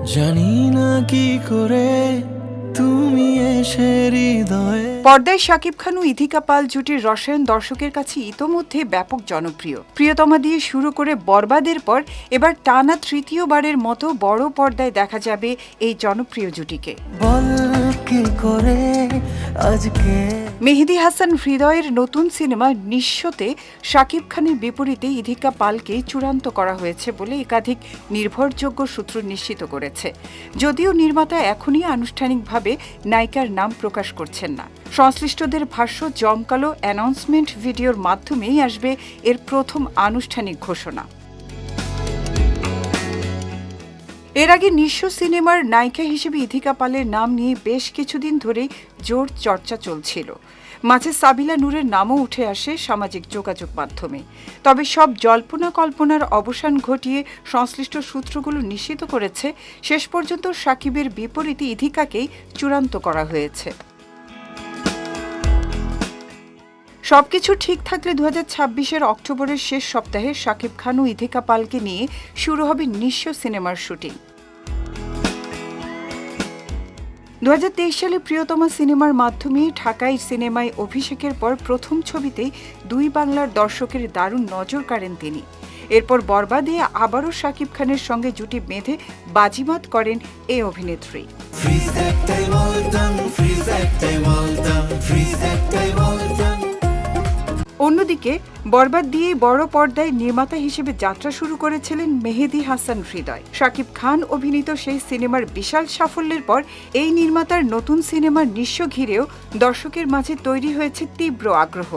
জানি না কি করে তুমি এসে হৃদয়ে। পর্দায় শাকিব খান ও ইথিকা পাল জুটির রসায়ন দর্শকের কাছে ইতোমধ্যে ব্যাপক জনপ্রিয়। প্রিয়তমা দিয়ে শুরু করে বরবাদের পর এবার টানা তৃতীয়বারের মতো বড় পর্দায় দেখা যাবে এই জনপ্রিয় জুটিকে। বল কি করে আজকে। মেহেদী হাসান হৃদয়ের নতুন সিনেমা নিঃস্বতে শাকিব খানের বিপরীতে ইথিকা পালকে চূড়ান্ত করা হয়েছে বলে একাধিক নির্ভরযোগ্য সূত্র নিশ্চিত করেছে। যদিও নির্মাতা এখনই আনুষ্ঠানিকভাবে নায়িকার নাম প্রকাশ করছেন না। সংশ্লিষ্টদের ভাষ্য, জমকালো অ্যানাউন্সমেন্ট ভিডিওর মাধ্যমেই আসবে এর প্রথম আনুষ্ঠানিক ঘোষণা। এর আগে নিঃস্ব সিনেমার নায়িকা হিসেবে ইথিকা পালের নাম নিয়ে বেশ কিছুদিন ধরেই জোর চর্চা চলছিল। মাঝে সাবিলা নূরের নামও উঠে আসে সামাজিক যোগাযোগ মাধ্যমে। তবে সব জল্পনা কল্পনার অবসান ঘটিয়ে সংশ্লিষ্ট সূত্রগুলো নিশ্চিত করেছে, শেষ পর্যন্ত শাকিবের বিপরীতে ইথিকাকেই চূড়ান্ত করা হয়েছে। সবকিছু ঠিক থাকলে 2026-এর অক্টোবরের শেষ সপ্তাহে শাকিব খান ও ইথিকা পালকে নিয়ে শুরু হবে নিঃস্ব সিনেমার শুটিং। 2023 সালে প্রিয়তমা সিনেমার মাধ্যমে ঢাকাই সিনেমায় অভিষেকের পর প্রথম ছবিতেই দুই বাংলার দর্শকের দারুণ নজর কাড়েন তিনি। এরপর বরবাদে আবারও শাকিব খানের সঙ্গে জুটি বেঁধে বাজিমাত করেন এই অভিনেত্রী। অন্যদিকে বরবাদ দিয়ে বড় পর্দায় নির্মাতা হিসেবে যাত্রা শুরু করেছিলেন মেহেদী হাসান হৃদয়। শাকিব খান অভিনীত সেই সিনেমার বিশাল সাফল্যের পর এই নির্মাতার নতুন সিনেমার নিঃস্ব ঘিরেও দর্শকের মাঝে তৈরি হয়েছে তীব্র আগ্রহ।